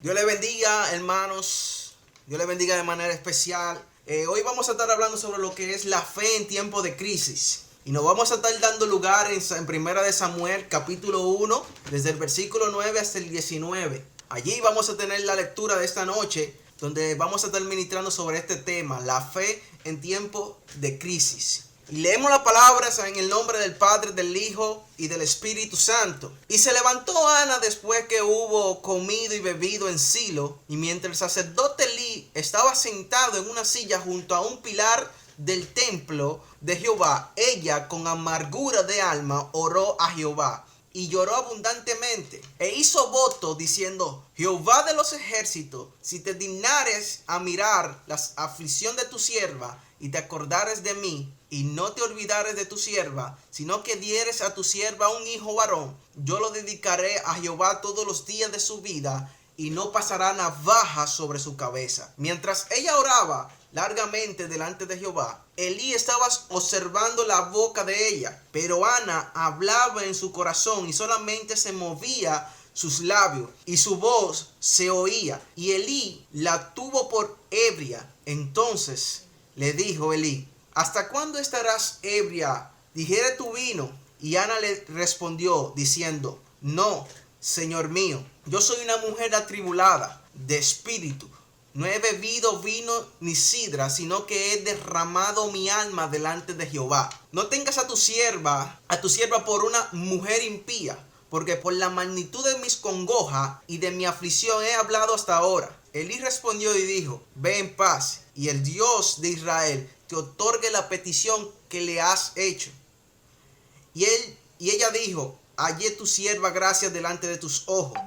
Dios le bendiga, hermanos. Dios le bendiga de manera especial. Hoy vamos a estar hablando sobre lo que es la fe en tiempo de crisis. Y nos vamos a estar dando lugar en Primera de Samuel, capítulo 1, desde el versículo 9 hasta el 19. Allí vamos a tener la lectura de esta noche, donde vamos a estar ministrando sobre este tema, la fe en tiempo de crisis. Y leemos las palabras en el nombre del Padre, del Hijo y del Espíritu Santo. Y se levantó Ana después que hubo comido y bebido en Silo, y mientras el sacerdote Elí estaba sentado en una silla junto a un pilar del templo de Jehová, ella con amargura de alma oró a Jehová y lloró abundantemente, e hizo voto diciendo: Jehová de los ejércitos, si te dignares a mirar la aflicción de tu sierva, y te acordares de mí, y no te olvidares de tu sierva, sino que dieres a tu sierva un hijo varón, yo lo dedicaré a Jehová todos los días de su vida, y no pasará navaja sobre su cabeza. Mientras ella oraba largamente delante de Jehová, Elí estaba observando la boca de ella, pero Ana hablaba en su corazón y solamente se movía sus labios y su voz se oía, y Elí la tuvo por ebria. Entonces le dijo Elí: ¿hasta cuándo estarás ebria? Digiere tu vino. Y Ana le respondió diciendo: no, Señor mío, yo soy una mujer atribulada de espíritu. No he bebido vino ni sidra, sino que he derramado mi alma delante de Jehová. No tengas a tu sierva por una mujer impía, porque por la magnitud de mis congojas y de mi aflicción he hablado hasta ahora. Elí respondió y dijo: ve en paz, y el Dios de Israel te otorgue la petición que le has hecho. Y ella dijo: hallé tu sierva gracia delante de tus ojos.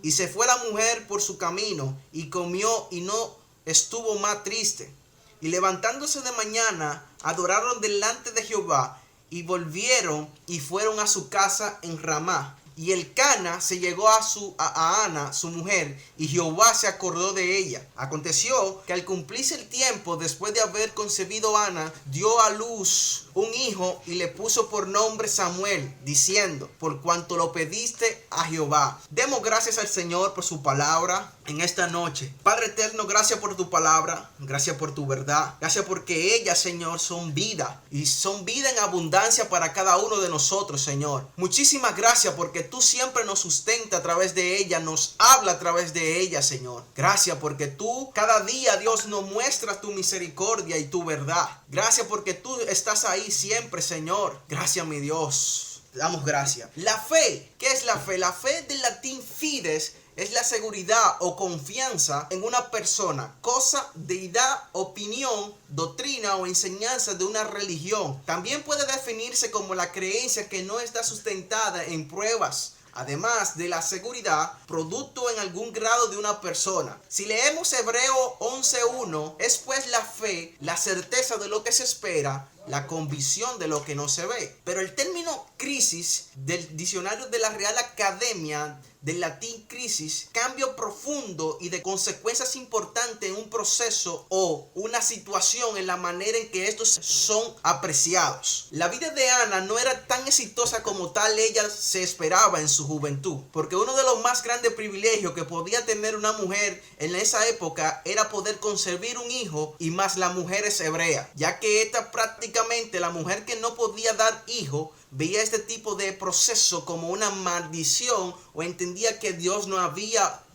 Y se fue la mujer por su camino, y comió, y no estuvo más triste. Y levantándose de mañana, adoraron delante de Jehová, y volvieron y fueron a su casa en Ramá. Y Elcana se llegó a Ana, su mujer, y Jehová se acordó de ella. Aconteció que al cumplirse el tiempo, después de haber concebido Ana, dio a luz un hijo y le puso por nombre Samuel, diciendo: por cuanto lo pediste a Jehová. Demos gracias al Señor por su palabra en esta noche. Padre eterno, gracias por tu palabra, gracias por tu verdad, gracias porque ellas, Señor, son vida, y son vida en abundancia para cada uno de nosotros, Señor. Muchísimas gracias porque tú siempre nos sustenta a través de ella, nos habla a través de ella, Señor. Gracias porque tú cada día, Dios, nos muestras tu misericordia y tu verdad. Gracias porque tú estás ahí siempre, Señor. Gracias, mi Dios. Te damos gracias. La fe. ¿Qué es la fe? La fe del latín fides es la seguridad o confianza en una persona, cosa, deidad, opinión, doctrina o enseñanza de una religión. También puede definirse como la creencia que no está sustentada en pruebas, además de la seguridad, producto en algún grado de una persona. Si leemos Hebreo 11:1, es pues la fe, la certeza de lo que se espera, la convicción de lo que no se ve. Pero el término crisis del diccionario de la Real Academia del latín crisis, cambio profundo y de consecuencias importantes en un proceso o una situación en la manera en que estos son apreciados. La vida de Ana no era tan exitosa como tal ella se esperaba en su juventud, porque uno de los más grandes privilegios que podía tener una mujer en esa época era poder concebir un hijo, y más la mujer es hebrea, ya que esta prácticamente la mujer que no podía dar hijo veía este tipo de proceso como una maldición, o entendía que Dios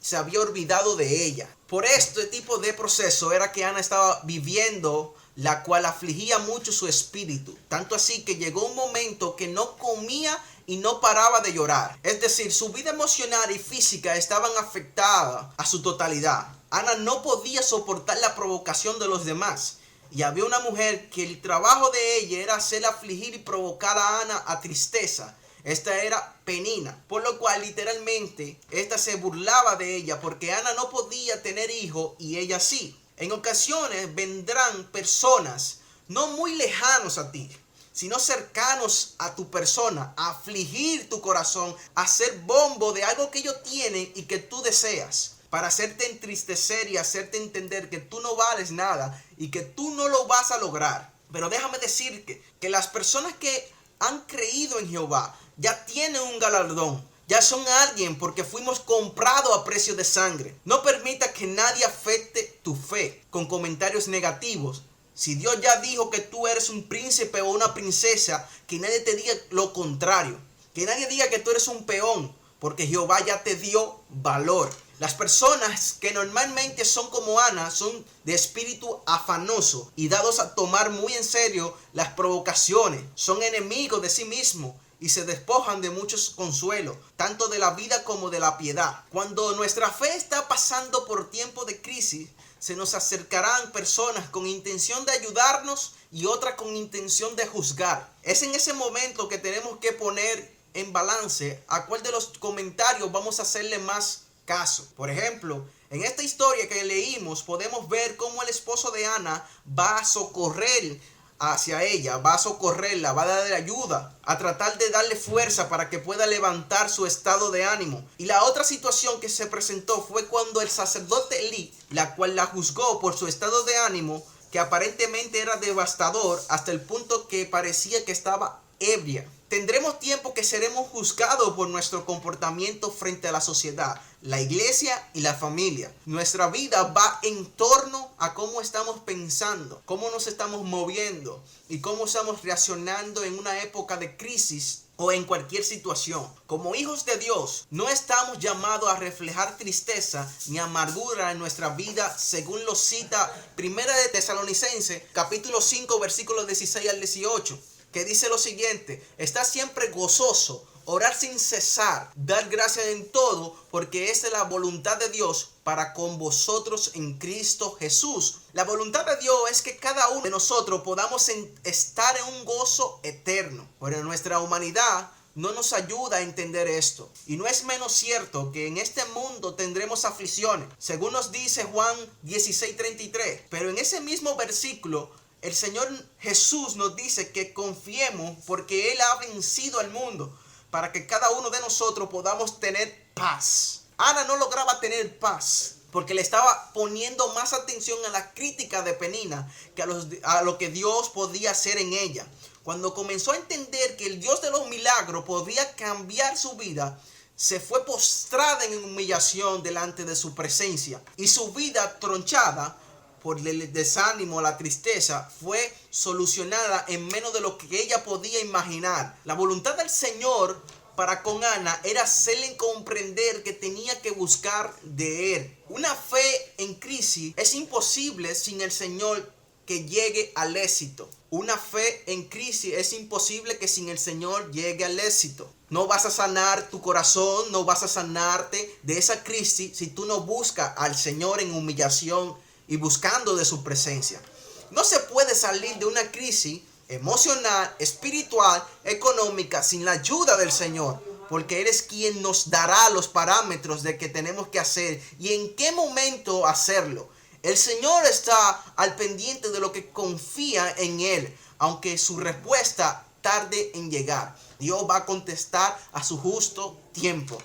se había olvidado de ella. Por este tipo de proceso era que Ana estaba viviendo, la cual afligía mucho su espíritu. Tanto así que llegó un momento que no comía y no paraba de llorar. Es decir, su vida emocional y física estaban afectadas a su totalidad. Ana no podía soportar la provocación de los demás. Y había una mujer que el trabajo de ella era hacer afligir y provocar a Ana a tristeza. Esta era Penina, por lo cual literalmente esta se burlaba de ella porque Ana no podía tener hijos y ella sí. En ocasiones vendrán personas no muy lejanos a ti, sino cercanos a tu persona, a afligir tu corazón, a ser bombo de algo que ellos tienen y que tú deseas, para hacerte entristecer y hacerte entender que tú no vales nada y que tú no lo vas a lograr. Pero déjame decirte que las personas que han creído en Jehová ya tienen un galardón, Ya son alguien porque fuimos comprados a precio de sangre. No permita que nadie afecte tu fe con comentarios negativos. Si Dios ya dijo que tú eres un príncipe o una princesa, que nadie te diga lo contrario. Que nadie diga que tú eres un peón, porque Jehová ya te dio valor. Las personas que normalmente son como Ana son de espíritu afanoso y dados a tomar muy en serio las provocaciones. Son enemigos de sí mismos y se despojan de muchos consuelos, tanto de la vida como de la piedad. Cuando nuestra fe está pasando por tiempo de crisis, se nos acercarán personas con intención de ayudarnos y otras con intención de juzgar. Es en ese momento que tenemos que poner en balance a cuál de los comentarios vamos a hacerle más caso. Por ejemplo, en esta historia que leímos podemos ver cómo el esposo de Ana va a socorrer hacia ella, va a socorrerla, va a darle ayuda, a tratar de darle fuerza para que pueda levantar su estado de ánimo. Y la otra situación que se presentó fue cuando el sacerdote Elí, la cual la juzgó por su estado de ánimo, que aparentemente era devastador hasta el punto que parecía que estaba ebria. Tendremos tiempo que seremos juzgados por nuestro comportamiento frente a la sociedad, la iglesia y la familia. Nuestra vida va en torno a cómo estamos pensando, cómo nos estamos moviendo y cómo estamos reaccionando en una época de crisis o en cualquier situación. Como hijos de Dios, no estamos llamados a reflejar tristeza ni amargura en nuestra vida, según lo cita Primera de Tesalonicenses, capítulo 5, versículos 16 al 18. Que dice lo siguiente: está siempre gozoso, orar sin cesar, dar gracias en todo, porque esta es la voluntad de Dios para con vosotros en Cristo Jesús. La voluntad de Dios es que cada uno de nosotros podamos estar en un gozo eterno, pero nuestra humanidad no nos ayuda a entender esto. Y no es menos cierto que en este mundo tendremos aflicciones, según nos dice Juan 16:33. Pero en ese mismo versículo, el Señor Jesús nos dice que confiemos porque Él ha vencido al mundo, para que cada uno de nosotros podamos tener paz. Ana no lograba tener paz porque le estaba poniendo más atención a la crítica de Penina que a lo que Dios podía hacer en ella. Cuando comenzó a entender que el Dios de los milagros podía cambiar su vida, se fue postrada en humillación delante de su presencia, y su vida tronchada por el desánimo, la tristeza, fue solucionada en menos de lo que ella podía imaginar. La voluntad del Señor para con Ana era hacerle comprender que tenía que buscar de Él. Una fe en crisis es imposible sin el Señor que llegue al éxito. Una fe en crisis es imposible que sin el Señor llegue al éxito. No vas a sanar tu corazón, no vas a sanarte de esa crisis si tú no buscas al Señor en humillación y buscando de su presencia. No se puede salir de una crisis emocional, espiritual, económica sin la ayuda del Señor, porque Él es quien nos dará los parámetros de qué tenemos que hacer y en qué momento hacerlo. El Señor está al pendiente de lo que confía en Él, aunque su respuesta tarde en llegar. Dios va a contestar a su justo tiempo.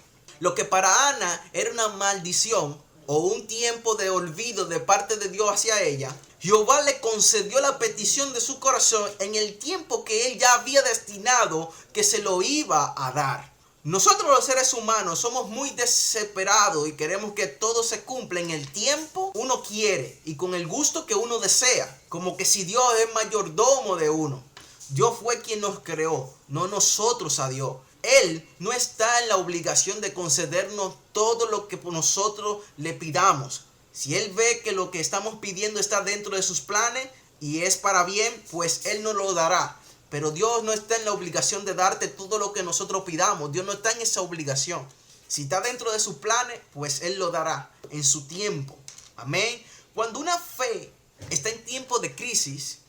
Lo que para Ana era una maldición o un tiempo de olvido de parte de Dios hacia ella, Jehová le concedió la petición de su corazón en el tiempo que Él ya había destinado que se lo iba a dar. Nosotros los seres humanos somos muy desesperados y queremos que todo se cumpla en el tiempo que uno quiere y con el gusto que uno desea, como que si Dios es mayordomo de uno. Dios fue quien nos creó, no nosotros a Dios. Él no está en la obligación de concedernos todo lo que nosotros le pidamos. Si Él ve que lo que estamos pidiendo está dentro de sus planes y es para bien, pues Él nos lo dará. Pero Dios no está en la obligación de darte todo lo que nosotros pidamos. Dios no está en esa obligación. Si está dentro de sus planes, pues Él lo dará en su tiempo. Amén. Cuando una fe está en tiempo de crisis,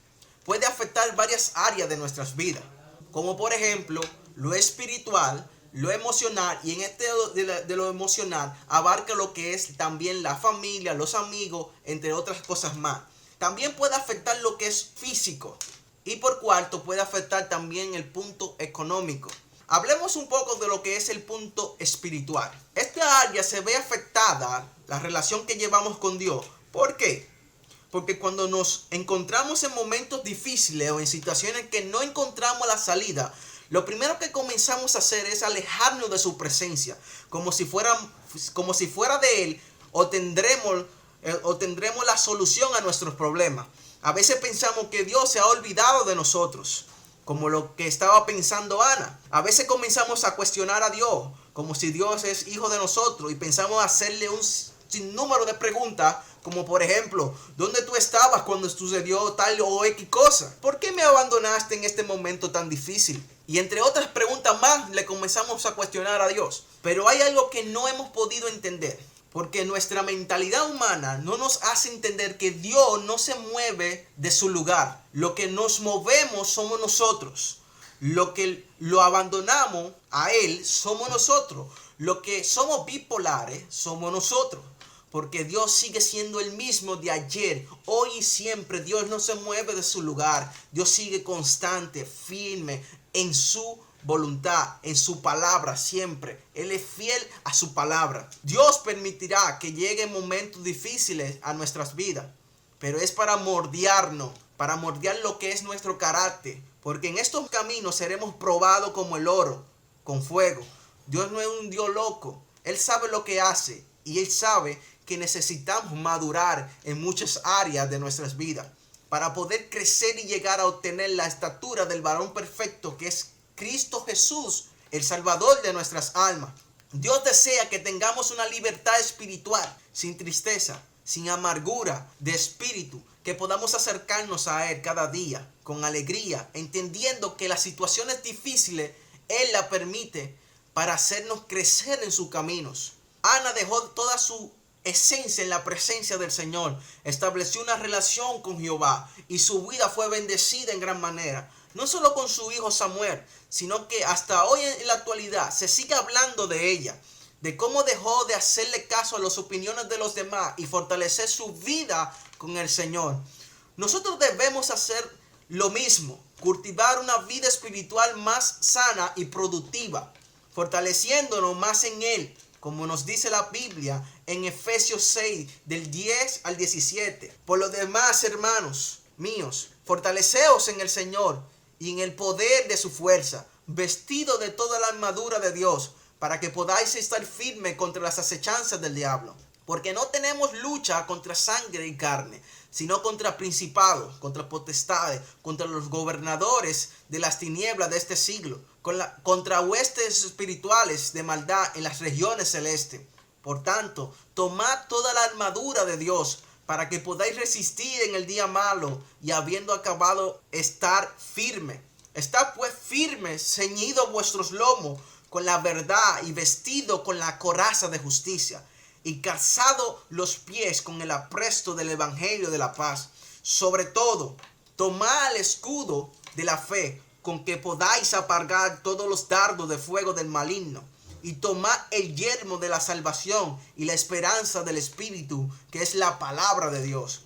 puede afectar varias áreas de nuestras vidas. Como por ejemplo, lo espiritual, lo emocional, y en este de lo emocional abarca lo que es también la familia, los amigos, entre otras cosas más. También puede afectar lo que es físico y por cuarto puede afectar también el punto económico. Hablemos un poco de lo que es el punto espiritual. Esta área se ve afectada, la relación que llevamos con Dios. ¿Por qué? Porque cuando nos encontramos en momentos difíciles o en situaciones que no encontramos la salida, lo primero que comenzamos a hacer es alejarnos de su presencia, como si fuera de Él, obtendremos la solución a nuestros problemas. A veces pensamos que Dios se ha olvidado de nosotros, como lo que estaba pensando Ana. A veces comenzamos a cuestionar a Dios, como si Dios es hijo de nosotros, y pensamos hacerle un sinnúmero de preguntas, como por ejemplo, ¿dónde tú estabas cuando sucedió tal o X cosa? ¿Por qué me abandonaste en este momento tan difícil? Y entre otras preguntas más, le comenzamos a cuestionar a Dios. Pero hay algo que no hemos podido entender, porque nuestra mentalidad humana no nos hace entender que Dios no se mueve de su lugar. Lo que nos movemos somos nosotros. Lo que lo abandonamos a Él somos nosotros. Lo que somos bipolares somos nosotros. Porque Dios sigue siendo el mismo de ayer, hoy y siempre. Dios no se mueve de su lugar. Dios sigue constante, firme en su voluntad, en su palabra siempre. Él es fiel a su palabra. Dios permitirá que lleguen momentos difíciles a nuestras vidas, pero es para moldearnos, para moldear lo que es nuestro carácter. Porque en estos caminos seremos probados como el oro, con fuego. Dios no es un Dios loco. Él sabe lo que hace y Él sabe que necesitamos madurar en muchas áreas de nuestras vidas para poder crecer y llegar a obtener la estatura del varón perfecto que es Cristo Jesús, el Salvador de nuestras almas. Dios desea que tengamos una libertad espiritual, sin tristeza, sin amargura de espíritu, que podamos acercarnos a Él cada día con alegría, entendiendo que las situaciones difíciles Él las permite para hacernos crecer en sus caminos. Ana dejó toda su esencia en la presencia del Señor, estableció una relación con Jehová y su vida fue bendecida en gran manera. No solo con su hijo Samuel, sino que hasta hoy en la actualidad se sigue hablando de ella, de cómo dejó de hacerle caso a las opiniones de los demás y fortalecer su vida con el Señor. Nosotros debemos hacer lo mismo, cultivar una vida espiritual más sana y productiva, fortaleciéndonos más en Él, como nos dice la Biblia en Efesios 6, del 10 al 17. Por lo demás, hermanos míos, fortaleceos en el Señor y en el poder de su fuerza, vestido de toda la armadura de Dios, para que podáis estar firmes contra las acechanzas del diablo. Porque no tenemos lucha contra sangre y carne, sino contra principados, contra potestades, contra los gobernadores de las tinieblas de este siglo, contra huestes espirituales de maldad en las regiones celestes. Por tanto, tomad toda la armadura de Dios, para que podáis resistir en el día malo, y habiendo acabado, estar firme. Estad pues firmes, ceñidos vuestros lomos con la verdad, y vestido con la coraza de justicia, y calzado los pies con el apresto del evangelio de la paz. Sobre todo, tomad el escudo de la fe, con que podáis apagar todos los dardos de fuego del maligno. Y tomad el yelmo de la salvación y la esperanza del Espíritu, que es la palabra de Dios.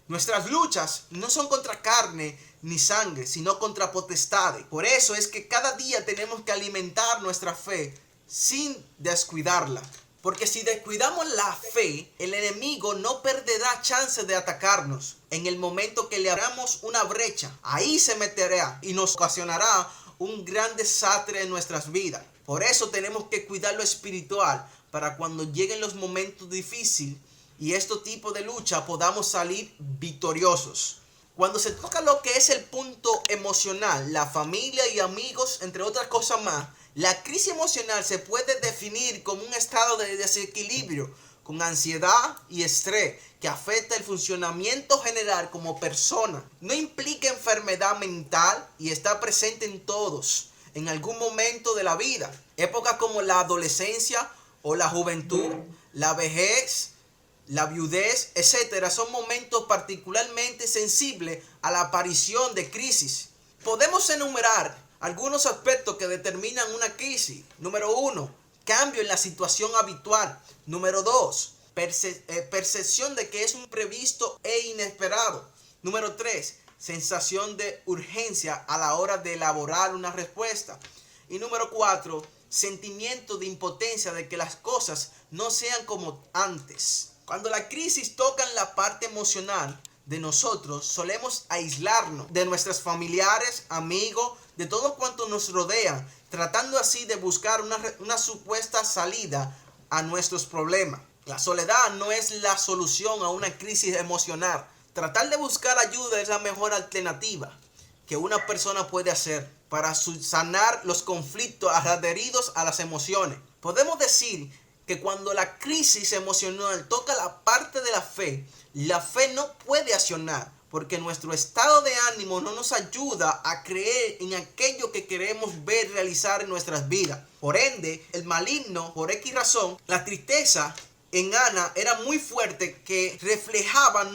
Nuestras luchas no son contra carne ni sangre, sino contra potestades. Por eso es que cada día tenemos que alimentar nuestra fe sin descuidarla. Porque si descuidamos la fe, el enemigo no perderá chance de atacarnos. En el momento que le abramos una brecha, ahí se meterá y nos ocasionará un gran desastre en nuestras vidas. Por eso tenemos que cuidar lo espiritual, para cuando lleguen los momentos difíciles y este tipo de lucha podamos salir victoriosos. Cuando se toca lo que es el punto emocional, la familia y amigos, entre otras cosas más, la crisis emocional se puede definir como un estado de desequilibrio con ansiedad y estrés que afecta el funcionamiento general como persona. No implica enfermedad mental y está presente en todos en algún momento de la vida. Épocas como la adolescencia o la juventud, la vejez, la viudez, etcétera, son momentos particularmente sensibles a la aparición de crisis. Podemos enumerar algunos aspectos que determinan una crisis. Número 1, cambio en la situación habitual. Número 2, percepción de que es un imprevisto e inesperado. Número 3, sensación de urgencia a la hora de elaborar una respuesta. Y número 4, sentimiento de impotencia de que las cosas no sean como antes. Cuando la crisis toca en la parte emocional, de nosotros solemos aislarnos de nuestros familiares, amigos, de todo cuanto nos rodean, tratando así de buscar una supuesta salida a nuestros problemas. La soledad no es la solución a una crisis emocional. Tratar de buscar ayuda es la mejor alternativa que una persona puede hacer para sanar los conflictos adheridos a las emociones. Podemos decir que cuando la crisis emocional toca la parte de la fe no puede accionar, porque nuestro estado de ánimo no nos ayuda a creer en aquello que queremos ver realizar en nuestras vidas. Por ende, el maligno, por X razón, la tristeza en Ana era muy fuerte, que reflejaba,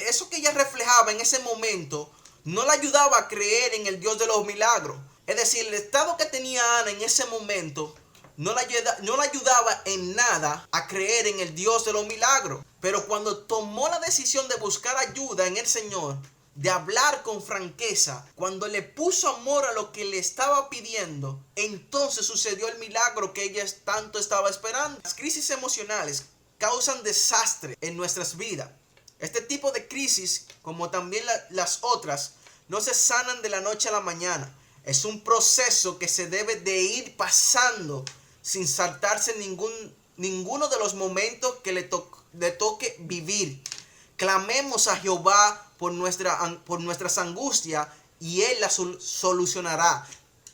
eso que ella reflejaba en ese momento, no la ayudaba a creer en el Dios de los milagros. Es decir, el estado que tenía Ana en ese momento no la ayudaba en nada a creer en el Dios de los milagros. Pero cuando tomó la decisión de buscar ayuda en el Señor, de hablar con franqueza, cuando le puso amor a lo que le estaba pidiendo, entonces sucedió el milagro que ella tanto estaba esperando. Las crisis emocionales causan desastre en nuestras vidas. Este tipo de crisis, como también las otras, no se sanan de la noche a la mañana. Es un proceso que se debe de ir pasando sin saltarse ninguno de los momentos que le toque vivir. Clamemos a Jehová por nuestras angustias y Él las solucionará.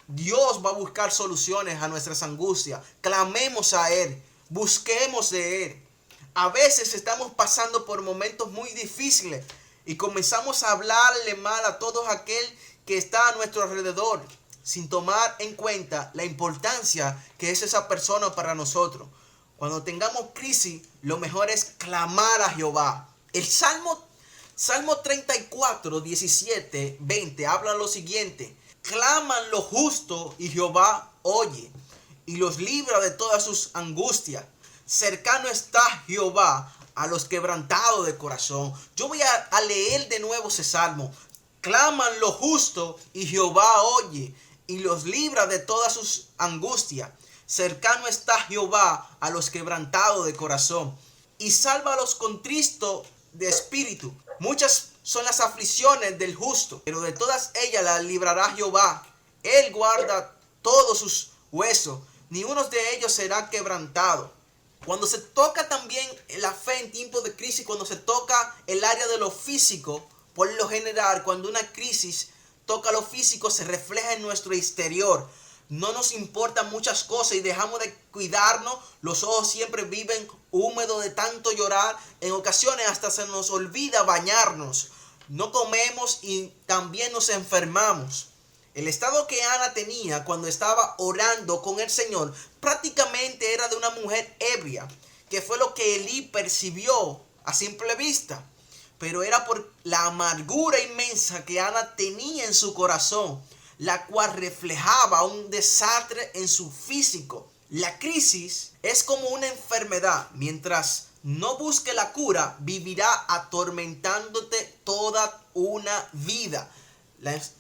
Dios va a buscar soluciones a nuestras angustias. Clamemos a Él, busquemos de Él. A veces estamos pasando por momentos muy difíciles y comenzamos a hablarle mal a todo aquel que está a nuestro alrededor, sin tomar en cuenta la importancia que es esa persona para nosotros. Cuando tengamos crisis, lo mejor es clamar a Jehová. El Salmo 34, 17, 20 habla lo siguiente: claman los justos y Jehová oye y los libra de todas sus angustias. Cercano está Jehová a los quebrantados de corazón. Yo voy a leer de nuevo ese salmo. Claman los justos y Jehová oye y los libra de todas sus angustias. Cercano está Jehová a los quebrantados de corazón y salva a los contristos de espíritu. Muchas son las aflicciones del justo, pero de todas ellas las librará Jehová. Él guarda todos sus huesos, ni uno de ellos será quebrantado. Cuando se toca también la fe en tiempos de crisis, cuando se toca el área de lo físico, por lo general, cuando una crisis toca lo físico, se refleja en nuestro exterior. No nos importan muchas cosas y dejamos de cuidarnos. Los ojos siempre viven húmedos de tanto llorar. En ocasiones hasta se nos olvida bañarnos. No comemos y también nos enfermamos. El estado que Ana tenía cuando estaba orando con el Señor prácticamente era de una mujer ebria, que fue lo que Elí percibió a simple vista. Pero era por la amargura inmensa que Ana tenía en su corazón, la cual reflejaba un desastre en su físico. La crisis es como una enfermedad. Mientras no busque la cura, vivirá atormentándote toda una vida.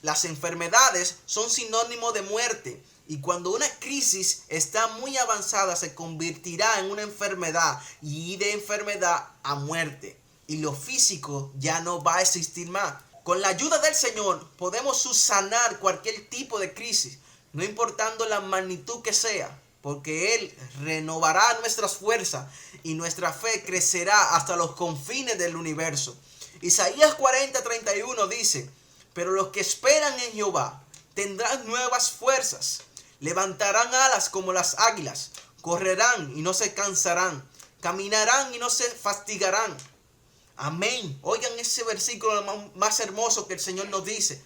Las enfermedades son sinónimo de muerte. Y cuando una crisis está muy avanzada, se convertirá en una enfermedad y de enfermedad a muerte. Y lo físico ya no va a existir más. Con la ayuda del Señor podemos subsanar cualquier tipo de crisis, no importando la magnitud que sea, porque Él renovará nuestras fuerzas y nuestra fe crecerá hasta los confines del universo. Isaías 40:31 dice: pero los que esperan en Jehová tendrán nuevas fuerzas, levantarán alas como las águilas, correrán y no se cansarán, caminarán y no se fatigarán. Amén. Oigan ese versículo más hermoso que el Señor nos dice.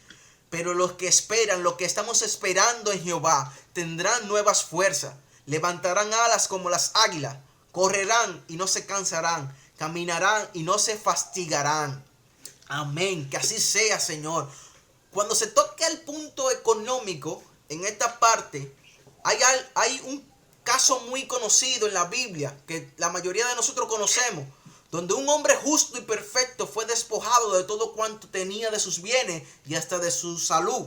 Pero los que esperan, los que estamos esperando en Jehová, tendrán nuevas fuerzas. Levantarán alas como las águilas. Correrán y no se cansarán. Caminarán y no se fatigarán. Amén. Que así sea, Señor. Cuando se toca el punto económico, en esta parte, hay un caso muy conocido en la Biblia, que la mayoría de nosotros conocemos, donde un hombre justo y perfecto fue despojado de todo cuanto tenía de sus bienes y hasta de su salud.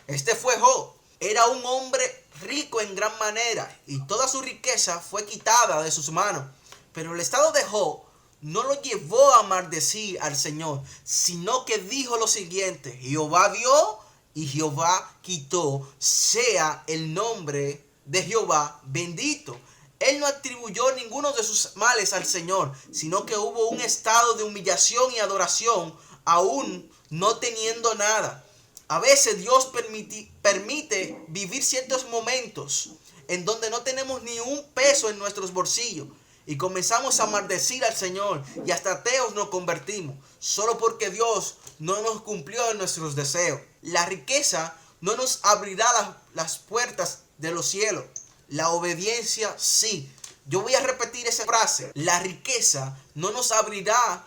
Este fue Job. Era un hombre rico en gran manera y toda su riqueza fue quitada de sus manos. Pero el estado de Job no lo llevó a maldecir al Señor, sino que dijo lo siguiente: Jehová dio y Jehová quitó, sea el nombre de Jehová bendito. Él no atribuyó ninguno de sus males al Señor, sino que hubo un estado de humillación y adoración, aún no teniendo nada. A veces Dios permite vivir ciertos momentos en donde no tenemos ni un peso en nuestros bolsillos y comenzamos a maldecir al Señor y hasta ateos nos convertimos, solo porque Dios no nos cumplió en nuestros deseos. La riqueza no nos abrirá las puertas de los cielos. La obediencia sí. Yo voy a repetir esa frase. La riqueza no nos abrirá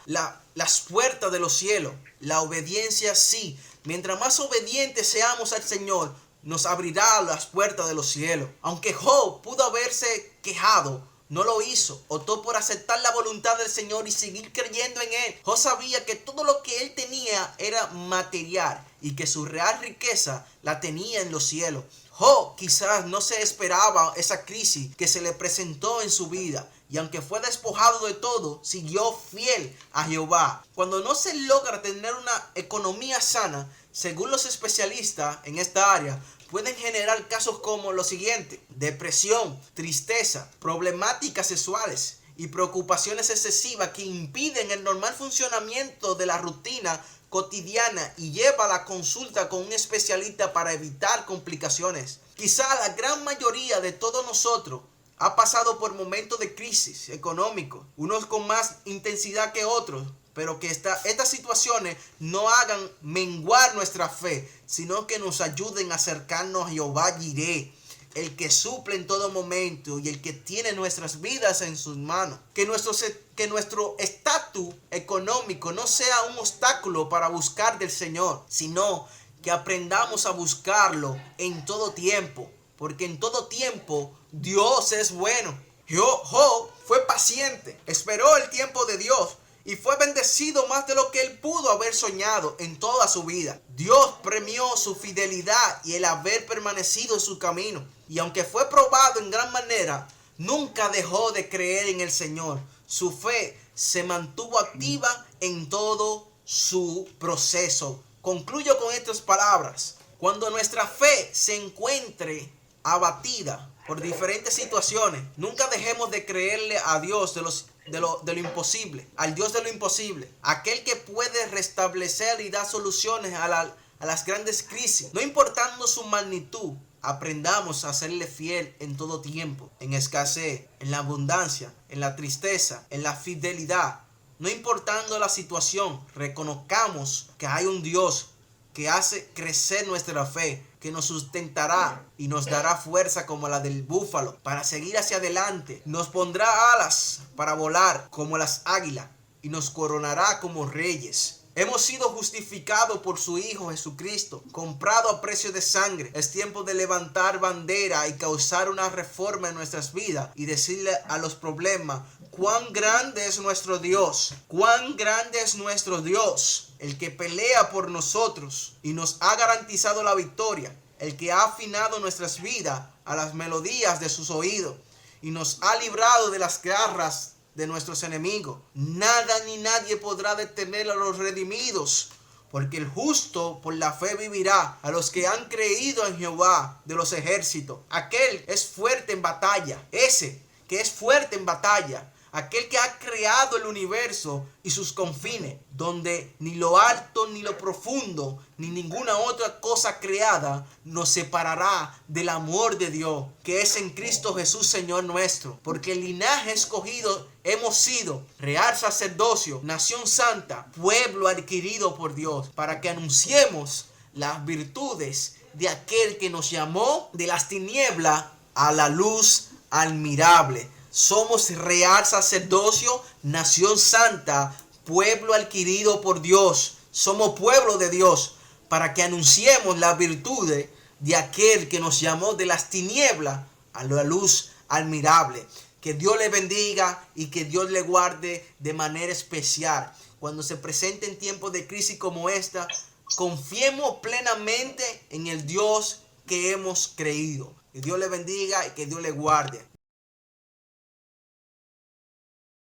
las puertas de los cielos. La obediencia sí. Mientras más obedientes seamos al Señor, nos abrirá las puertas de los cielos. Aunque Job pudo haberse quejado, no lo hizo. Optó por aceptar la voluntad del Señor y seguir creyendo en Él. Job sabía que todo lo que él tenía era material y que su real riqueza la tenía en los cielos. Job quizás no se esperaba esa crisis que se le presentó en su vida, y aunque fue despojado de todo, siguió fiel a Jehová. Cuando no se logra tener una economía sana, según los especialistas en esta área, pueden generar casos como lo siguiente: depresión, tristeza, problemáticas sexuales y preocupaciones excesivas que impiden el normal funcionamiento de la rutina cotidiana y lleva a la consulta con un especialista para evitar complicaciones. Quizá la gran mayoría de todos nosotros ha pasado por momentos de crisis económico, unos con más intensidad que otros, pero que estas situaciones no hagan menguar nuestra fe, sino que nos ayuden a acercarnos a Jehová Jireh, el que suple en todo momento y el que tiene nuestras vidas en sus manos. Que nuestro estatus económico no sea un obstáculo para buscar del Señor, sino que aprendamos a buscarlo en todo tiempo, porque en todo tiempo Dios es bueno. Job fue paciente, esperó el tiempo de Dios y fue bendecido más de lo que él pudo haber soñado en toda su vida. Dios premió su fidelidad y el haber permanecido en su camino. Y aunque fue probado en gran manera, nunca dejó de creer en el Señor. Su fe se mantuvo activa en todo su proceso. Concluyo con estas palabras: cuando nuestra fe se encuentre abatida por diferentes situaciones, nunca dejemos de creerle a Dios de lo imposible, al Dios de lo imposible, aquel que puede restablecer y dar soluciones a las grandes crisis. No importando su magnitud, aprendamos a serle fiel en todo tiempo, en escasez, en la abundancia, en la tristeza, en la fidelidad. No importando la situación, reconozcamos que hay un Dios que hace crecer nuestra fe, que nos sustentará y nos dará fuerza como la del búfalo para seguir hacia adelante. Nos pondrá alas para volar como las águilas y nos coronará como reyes. Hemos sido justificados por su Hijo Jesucristo, comprado a precio de sangre. Es tiempo de levantar bandera y causar una reforma en nuestras vidas y decirle a los problemas: cuán grande es nuestro Dios, cuán grande es nuestro Dios, el que pelea por nosotros y nos ha garantizado la victoria, el que ha afinado nuestras vidas a las melodías de sus oídos y nos ha librado de las garras de nuestros enemigos. Nada ni nadie podrá detener a los redimidos, porque el justo por la fe vivirá. A los que han creído en Jehová de los ejércitos, aquel es fuerte en batalla, ese que es fuerte en batalla, aquel que ha creado el universo y sus confines, donde ni lo alto ni lo profundo ni ninguna otra cosa creada nos separará del amor de Dios que es en Cristo Jesús Señor nuestro. Porque el linaje escogido hemos sido, real sacerdocio, nación santa, pueblo adquirido por Dios, para que anunciemos las virtudes de aquel que nos llamó de las tinieblas a la luz admirable. Somos real sacerdocio, nación santa, pueblo adquirido por Dios. Somos pueblo de Dios para que anunciemos las virtudes de aquel que nos llamó de las tinieblas a la luz admirable. Que Dios le bendiga y que Dios le guarde de manera especial. Cuando se presenten tiempos de crisis como esta, confiemos plenamente en el Dios que hemos creído. Que Dios le bendiga y que Dios le guarde.